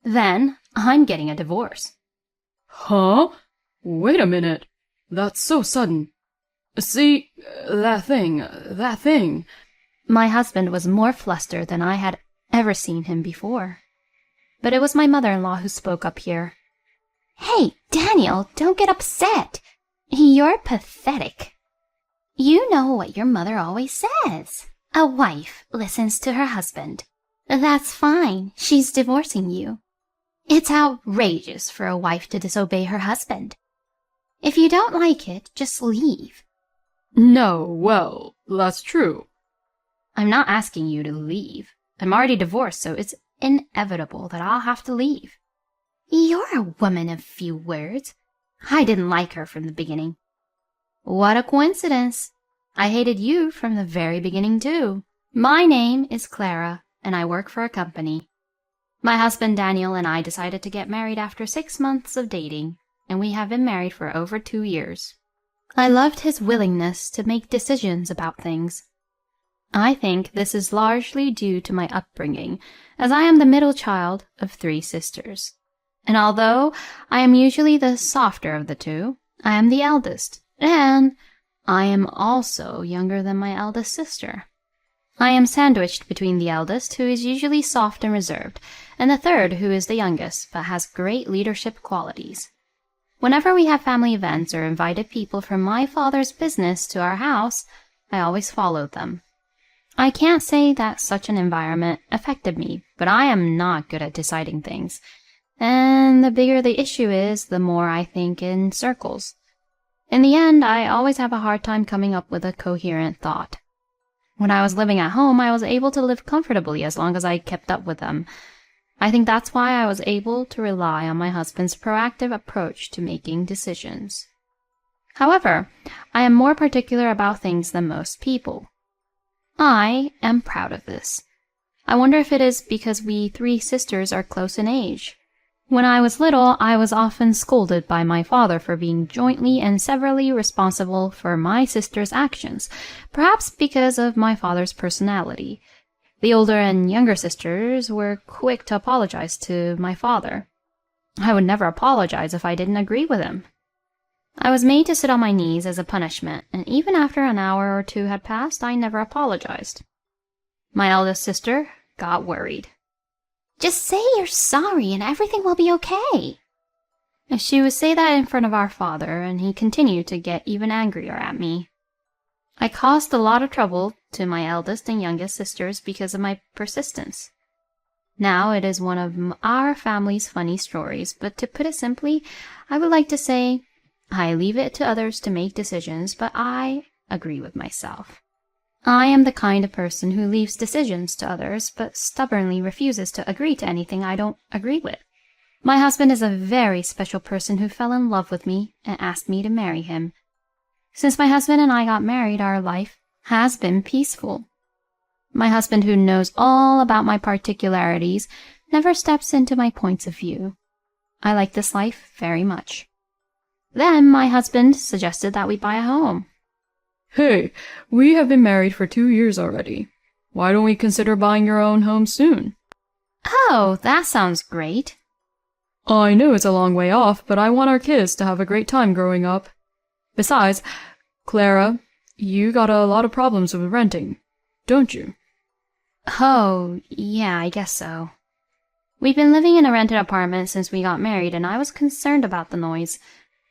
Then I'm getting a divorce. Huh? Wait a minute. That's so sudden. See, that thing. My husband was more flustered than I had ever seen him before. But it was my mother-in-law who spoke up here. Hey, Daniel, don't get upset. You're pathetic. You know what your mother always says. A wife listens to her husband. That's fine. She's divorcing you. It's outrageous for a wife to disobey her husband. If you don't like it, just leave. No, well, that's true. I'm not asking you to leave. I'm already divorced, so it's inevitable that I'll have to leave. You're a woman of few words. I didn't like her from the beginning. What a coincidence. I hated you from the very beginning, too. My name is Clara, and I work for a company. My husband Daniel and I decided to get married after 6 months of dating, and we have been married for over 2 years. I loved his willingness to make decisions about things. I think this is largely due to my upbringing, as I am the middle child of 3 sisters. And although I am usually the softer of the two, I am the eldest, and I am also younger than my eldest sister. I am sandwiched between the eldest, who is usually soft and reserved, and the third, who is the youngest, but has great leadership qualities. Whenever we have family events or invited people from my father's business to our house, I always followed them. I can't say that such an environment affected me, but I am not good at deciding things, and the bigger the issue is, the more I think in circles. In the end, I always have a hard time coming up with a coherent thought. When I was living at home, I was able to live comfortably as long as I kept up with them. I think that's why I was able to rely on my husband's proactive approach to making decisions. However, I am more particular about things than most people. I am proud of this. I wonder if it is because we 3 sisters are close in age. When I was little, I was often scolded by my father for being jointly and severally responsible for my sister's actions, perhaps because of my father's personality. The older and younger sisters were quick to apologize to my father. I would never apologize if I didn't agree with him. I was made to sit on my knees as a punishment, and even after an hour or 2 had passed, I never apologized. My eldest sister got worried. Just say you're sorry and everything will be okay. She would say that in front of our father, and he continued to get even angrier at me. I caused a lot of trouble to my eldest and youngest sisters because of my persistence. Now it is one of our family's funny stories, but to put it simply, I would like to say, I leave it to others to make decisions, but I agree with myself. I am the kind of person who leaves decisions to others, but stubbornly refuses to agree to anything I don't agree with. My husband is a very special person who fell in love with me and asked me to marry him. Since my husband and I got married, our life has been peaceful. My husband, who knows all about my particularities, never steps into my points of view. I like this life very much. Then my husband suggested that we buy a home. Hey, we have been married for 2 years already. Why don't we consider buying your own home soon? Oh, that sounds great. I know it's a long way off, but I want our kids to have a great time growing up. Besides, Clara, you got a lot of problems with renting, don't you? Oh, yeah, I guess so. We've been living in a rented apartment since we got married, and I was concerned about the noise.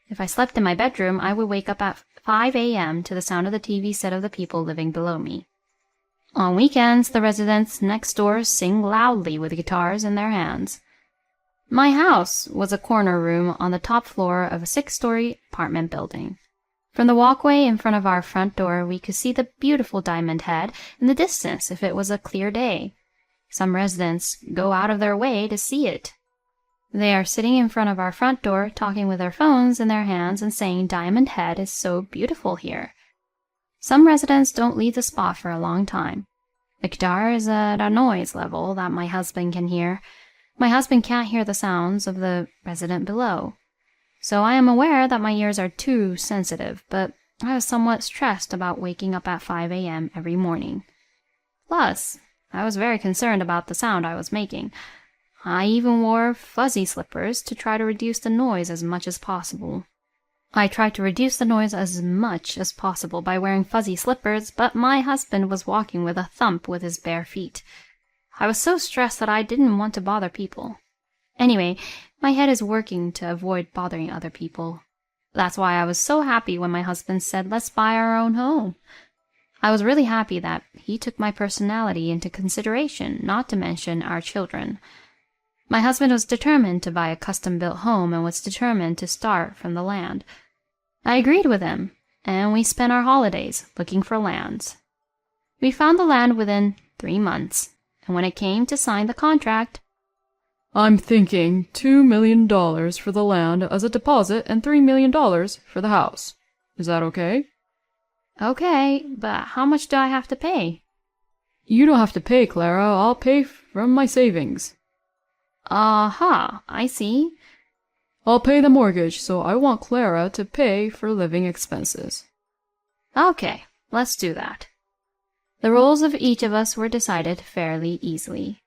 If I slept in my bedroom, I would wake up at 5 a.m. to the sound of the TV set of the people living below me. On weekends, the residents next door sing loudly with guitars in their hands. My house was a corner room on the top floor of a 6-story apartment building. From the walkway in front of our front door, we could see the beautiful Diamond Head in the distance if it was a clear day. Some residents go out of their way to see it. They are sitting in front of our front door, talking with their phones in their hands and saying Diamond Head is so beautiful here. Some residents don't leave the spot for a long time. The guitar is at a noise level that my husband can hear. My husband can't hear the sounds of the resident below. So I am aware that my ears are too sensitive, but I was somewhat stressed about waking up at 5 a.m. every morning. Plus, I was very concerned about the sound I was making. I even wore fuzzy slippers to try to reduce the noise as much as possible. I tried to reduce the noise as much as possible by wearing fuzzy slippers, but my husband was walking with a thump with his bare feet. I was so stressed that I didn't want to bother people. Anyway, my head is working to avoid bothering other people. That's why I was so happy when my husband said, let's buy our own home. I was really happy that he took my personality into consideration, not to mention our children. My husband was determined to buy a custom-built home and was determined to start from the land. I agreed with him, and we spent our holidays looking for lands. We found the land within 3 months, and when it came to sign the contract, I'm thinking $2 million for the land as a deposit and $3 million for the house. Is that okay? Okay, but how much do I have to pay? You don't have to pay, Clara. I'll pay from my savings. Aha, I see. I'll pay the mortgage, so I want Clara to pay for living expenses. Okay, let's do that. The roles of each of us were decided fairly easily.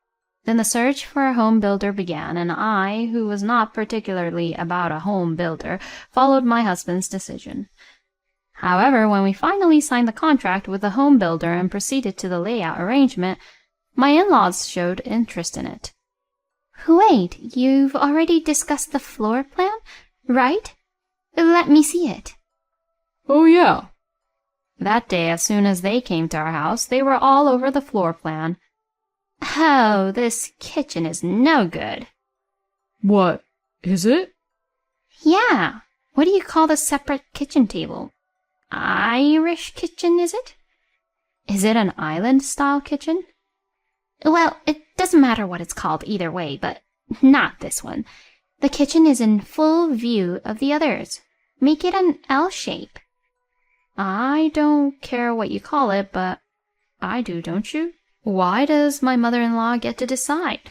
Then the search for a home builder began, and I, who was not particularly about a home builder, followed my husband's decision. However, when we finally signed the contract with the home builder and proceeded to the layout arrangement, my in-laws showed interest in it. Wait, you've already discussed the floor plan, right? Let me see it. Oh, yeah. That day, as soon as they came to our house, they were all over the floor plan. Oh, this kitchen is no good. What? Is it? Yeah. What do you call the separate kitchen table? Irish kitchen, is it? Is it an island-style kitchen? Well, it doesn't matter what it's called either way, but not this one. The kitchen is in full view of the others. Make it an L shape. I don't care what you call it, but I do, don't you? Why does my mother-in-law get to decide?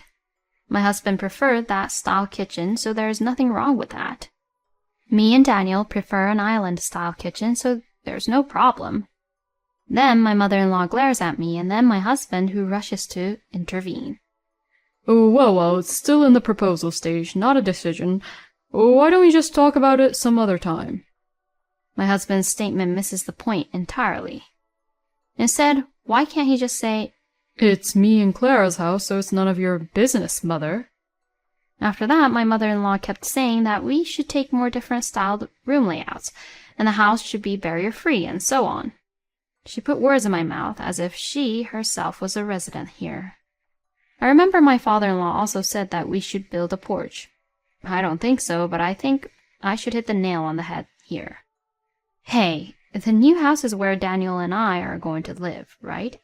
My husband preferred that style kitchen, so there's nothing wrong with that. Me and Daniel prefer an island-style kitchen, so there's no problem. Then my mother-in-law glares at me, and then my husband, who rushes to intervene. Oh, well, it's still in the proposal stage, not a decision. Why don't we just talk about it some other time? My husband's statement misses the point entirely. Instead, why can't he just say, It's me and Clara's house, so it's none of your business, Mother. After that, my mother-in-law kept saying that we should take more different styled room layouts, and the house should be barrier-free, and so on. She put words in my mouth as if she herself was a resident here. I remember my father-in-law also said that we should build a porch. I don't think so, but I think I should hit the nail on the head here. Hey, the new house is where Daniel and I are going to live, right?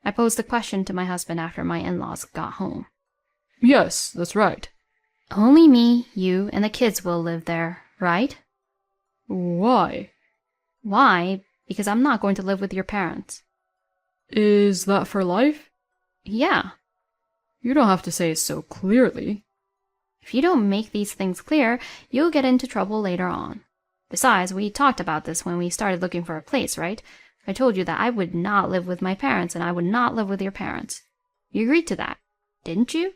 I posed the question to my husband after my in-laws got home. Yes, that's right. Only me, you, and the kids will live there, right? Why? Why? Because I'm not going to live with your parents. Is that for life? Yeah. You don't have to say it so clearly. If you don't make these things clear, you'll get into trouble later on. Besides, we talked about this when we started looking for a place, right? I told you that I would not live with my parents and I would not live with your parents. You agreed to that, didn't you?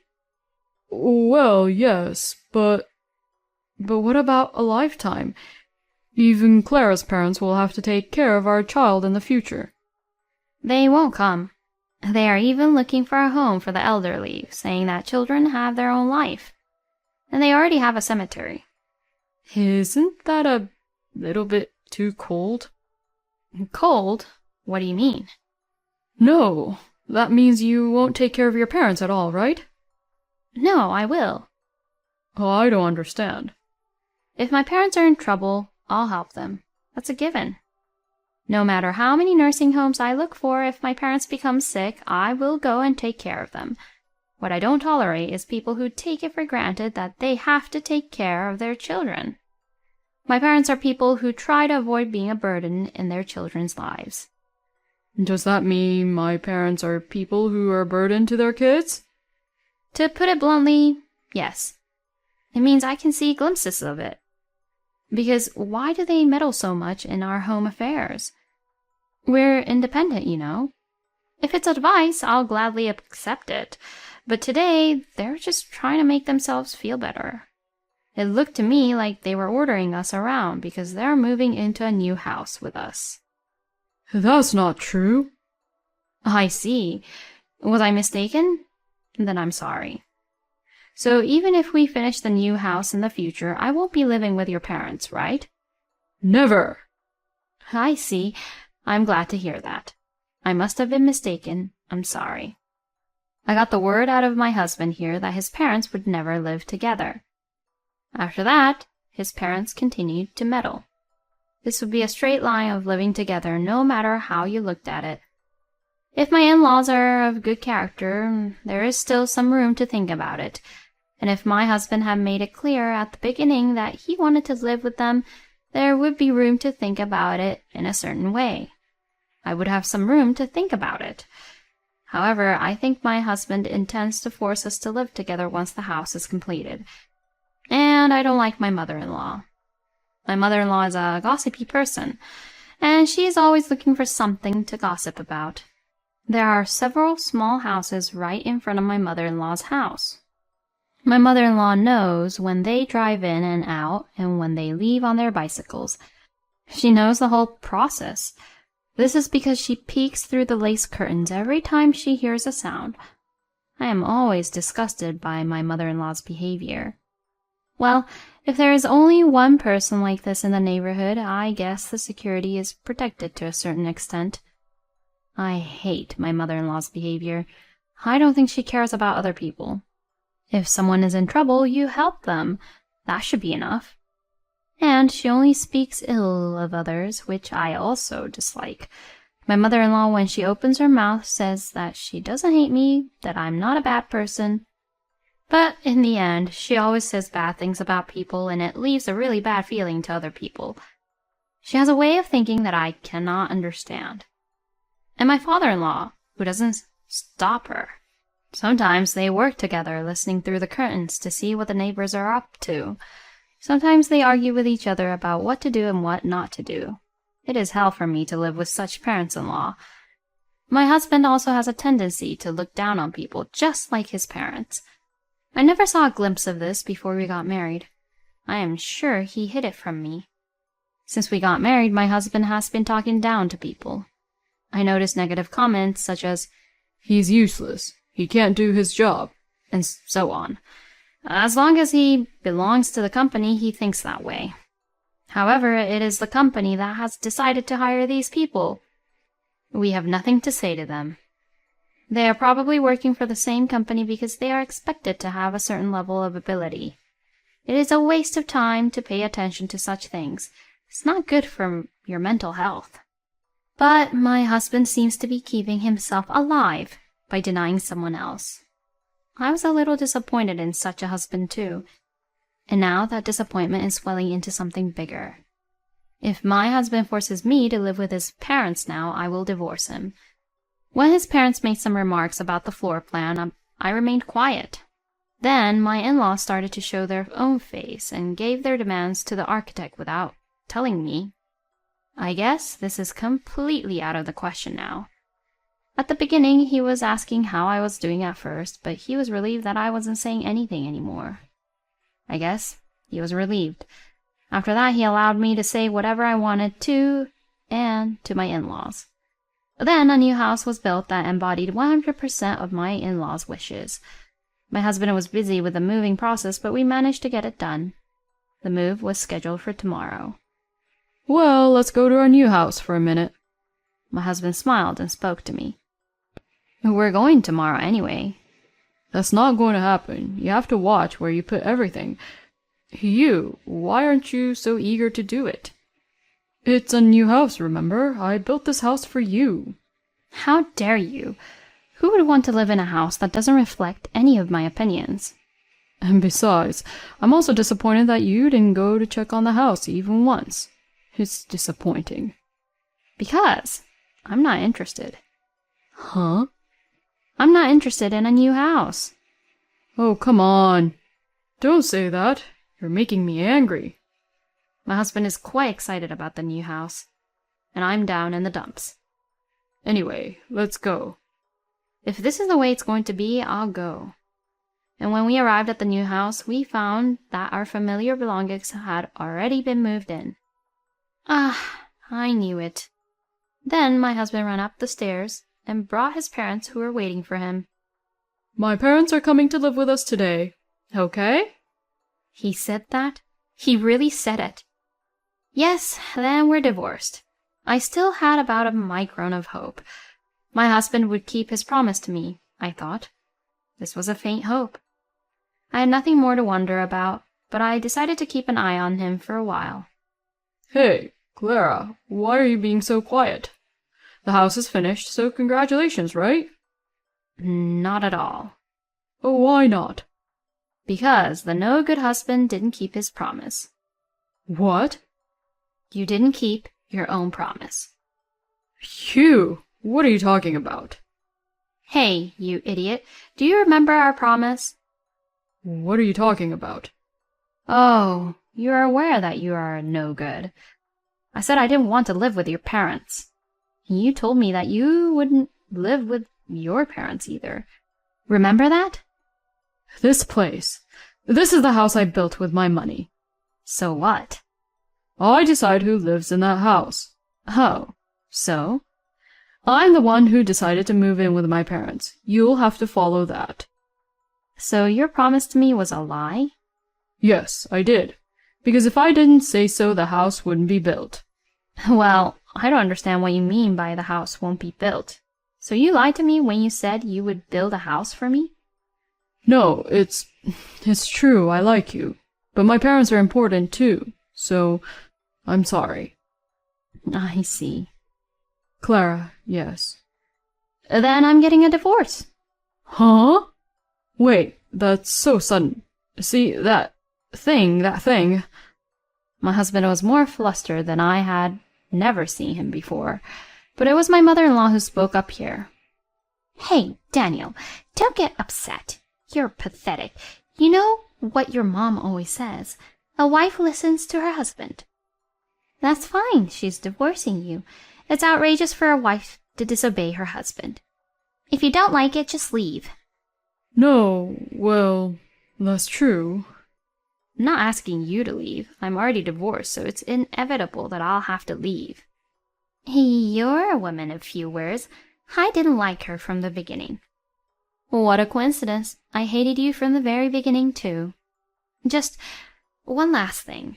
Well, yes, but what about a lifetime? Even Clara's parents will have to take care of our child in the future. They won't come. They are even looking for a home for the elderly, saying that children have their own life. And they already have a cemetery. Isn't that a little bit too cold? Cold? What do you mean? No, that means you won't take care of your parents at all, right? No, I will. Oh, I don't understand. If my parents are in trouble, I'll help them. That's a given. No matter how many nursing homes I look for, if my parents become sick, I will go and take care of them. What I don't tolerate is people who take it for granted that they have to take care of their children. My parents are people who try to avoid being a burden in their children's lives. Does that mean my parents are people who are a burden to their kids? To put it bluntly, yes. It means I can see glimpses of it. Because why do they meddle so much in our home affairs? We're independent, you know. If it's advice, I'll gladly accept it. But today, they're just trying to make themselves feel better. It looked to me like they were ordering us around because they're moving into a new house with us. That's not true. I see. Was I mistaken? Then I'm sorry. So even if we finish the new house in the future, I won't be living with your parents, right? Never. I see. I'm glad to hear that. I must have been mistaken. I'm sorry. I got the word out of my husband here that his parents would never live together. After that, his parents continued to meddle. This would be a straight line of living together no matter how you looked at it. If my in-laws are of good character, there is still some room to think about it. And if my husband had made it clear at the beginning that he wanted to live with them, there would be room to think about it in a certain way. I would have some room to think about it. However, I think my husband intends to force us to live together once the house is completed. And I don't like my mother-in-law. My mother-in-law is a gossipy person, and she is always looking for something to gossip about. There are several small houses right in front of my mother-in-law's house. My mother-in-law knows when they drive in and out and when they leave on their bicycles. She knows the whole process. This is because she peeks through the lace curtains every time she hears a sound. I am always disgusted by my mother-in-law's behavior. Well, if there is only one person like this in the neighborhood, I guess the security is protected to a certain extent. I hate my mother-in-law's behavior. I don't think she cares about other people. If someone is in trouble, you help them. That should be enough. And she only speaks ill of others, which I also dislike. My mother-in-law, when she opens her mouth, says that she doesn't hate me, that I'm not a bad person. But in the end, she always says bad things about people, and it leaves a really bad feeling to other people. She has a way of thinking that I cannot understand. And my father-in-law, who doesn't stop her. Sometimes they work together, listening through the curtains to see what the neighbors are up to. Sometimes they argue with each other about what to do and what not to do. It is hell for me to live with such parents-in-law. My husband also has a tendency to look down on people, just like his parents. I never saw a glimpse of this before we got married. I am sure he hid it from me. Since we got married, my husband has been talking down to people. I noticed negative comments such as, "He's useless. He can't do his job," and so on. As long as he belongs to the company, he thinks that way. However, it is the company that has decided to hire these people. We have nothing to say to them. They are probably working for the same company because they are expected to have a certain level of ability. It is a waste of time to pay attention to such things. It's not good for your mental health. But my husband seems to be keeping himself alive by denying someone else. I was a little disappointed in such a husband too, and now that disappointment is swelling into something bigger. If my husband forces me to live with his parents now, I will divorce him. When his parents made some remarks about the floor plan, I remained quiet. Then my in-laws started to show their own face and gave their demands to the architect without telling me. I guess this is completely out of the question now. At the beginning, he was asking how I was doing at first, but he was relieved that I wasn't saying anything anymore. I guess he was relieved. After that, he allowed me to say whatever I wanted to, and to my in-laws. Then a new house was built that embodied 100% of my in-laws' wishes. My husband was busy with the moving process, but we managed to get it done. The move was scheduled for tomorrow. "Well, let's go to our new house for a minute." My husband smiled and spoke to me. "We're going tomorrow anyway." "That's not going to happen. You have to watch where you put everything. Why aren't you so eager to do it?" "It's a new house, remember? I built this house for you." "How dare you? Who would want to live in a house that doesn't reflect any of my opinions?" "And besides, I'm also disappointed that you didn't go to check on the house even once. It's disappointing." "Because I'm not interested." "Huh?" "I'm not interested in a new house." "Oh, come on. Don't say that. You're making me angry." My husband is quite excited about the new house, and I'm down in the dumps. "Anyway, let's go." If this is the way it's going to be, I'll go. And when we arrived at the new house, we found that our familiar belongings had already been moved in. Ah, I knew it. Then my husband ran up the stairs and brought his parents who were waiting for him. My parents are coming to live with us today. Okay? He said that? He really said it. Yes, then we're divorced. I still had about a micron of hope. My husband would keep his promise to me, I thought. This was a faint hope. I had nothing more to wonder about, but I decided to keep an eye on him for a while. Hey, Clara, why are you being so quiet? The house is finished, so congratulations, right? Not at all. Oh, why not? Because the no-good husband didn't keep his promise. What? You didn't keep your own promise. Hugh, what are you talking about? Hey, you idiot, do you remember our promise? What are you talking about? Oh, you are aware that you are no good. I said I didn't want to live with your parents. You told me that you wouldn't live with your parents either. Remember that? This place. This is the house I built with my money. So what? I decide who lives in that house. Oh, so? I'm the one who decided to move in with my parents. You'll have to follow that. So your promise to me was a lie? Yes, I did. Because if I didn't say so, the house wouldn't be built. Well, I don't understand what you mean by the house won't be built. So you lied to me when you said you would build a house for me? No, it's true, I like you. But my parents are important too, so I'm sorry. I see. Clara, yes. Then I'm getting a divorce. Huh? Wait, that's so sudden. See, that thing. My husband was more flustered than I had never seen him before, but it was my mother-in-law who spoke up here. Hey, Daniel, don't get upset. You're pathetic. You know what your mom always says, a wife listens to her husband. That's fine, she's divorcing you. It's outrageous for a wife to disobey her husband. If you don't like it, just leave. No, well, that's true. I'm not asking you to leave. I'm already divorced, so it's inevitable that I'll have to leave. You're a woman of few words. I didn't like her from the beginning. What a coincidence. I hated you from the very beginning, too. Just one last thing.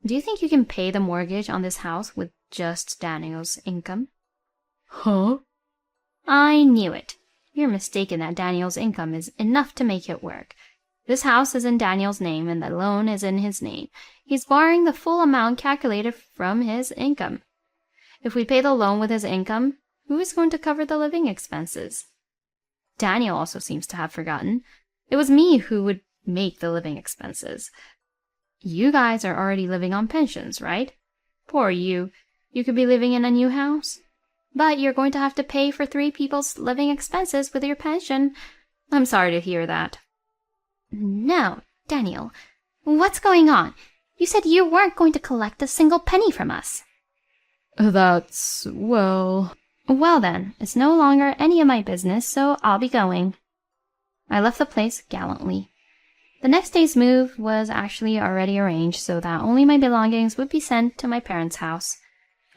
Do you think you can pay the mortgage on this house with just Daniel's income? Huh? I knew it. You're mistaken that Daniel's income is enough to make it work. This house is in Daniel's name and the loan is in his name. He's borrowing the full amount calculated from his income. If we pay the loan with his income, who is going to cover the living expenses? Daniel also seems to have forgotten. It was me who would make the living expenses. You guys are already living on pensions, right? Poor you. You could be living in a new house. But you're going to have to pay for 3 people's living expenses with your pension. I'm sorry to hear that. No, Daniel. What's going on? You said you weren't going to collect a single penny from us. That's, well... Well then, it's no longer any of my business, so I'll be going. I left the place gallantly. The next day's move was actually already arranged so that only my belongings would be sent to my parents' house.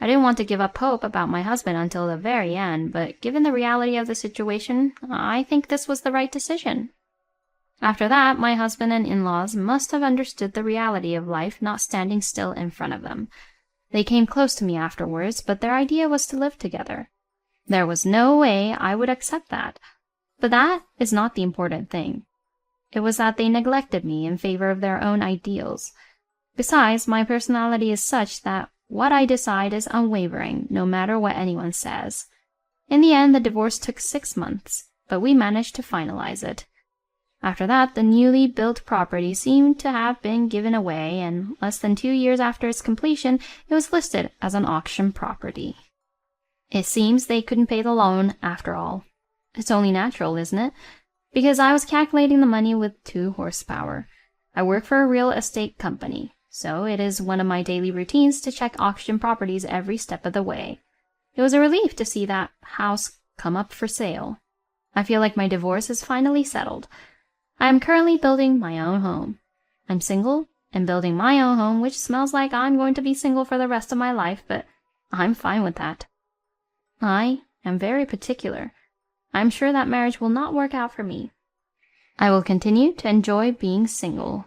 I didn't want to give up hope about my husband until the very end, but given the reality of the situation, I think this was the right decision. After that, my husband and in-laws must have understood the reality of life not standing still in front of them. They came close to me afterwards, but their idea was to live together. There was no way I would accept that. But that is not the important thing. It was that they neglected me in favor of their own ideals. Besides, my personality is such that what I decide is unwavering, no matter what anyone says. In the end, the divorce took 6 months, but we managed to finalize it. After that, the newly built property seemed to have been given away, and less than 2 years after its completion, it was listed as an auction property. It seems they couldn't pay the loan after all. It's only natural, isn't it? Because I was calculating the money with 2 horsepower. I work for a real estate company, so it is one of my daily routines to check auction properties every step of the way. It was a relief to see that house come up for sale. I feel like my divorce is finally settled. I am currently building my own home. I'm single and building my own home, which smells like I'm going to be single for the rest of my life, but I'm fine with that. I am very particular. I'm sure that marriage will not work out for me. I will continue to enjoy being single.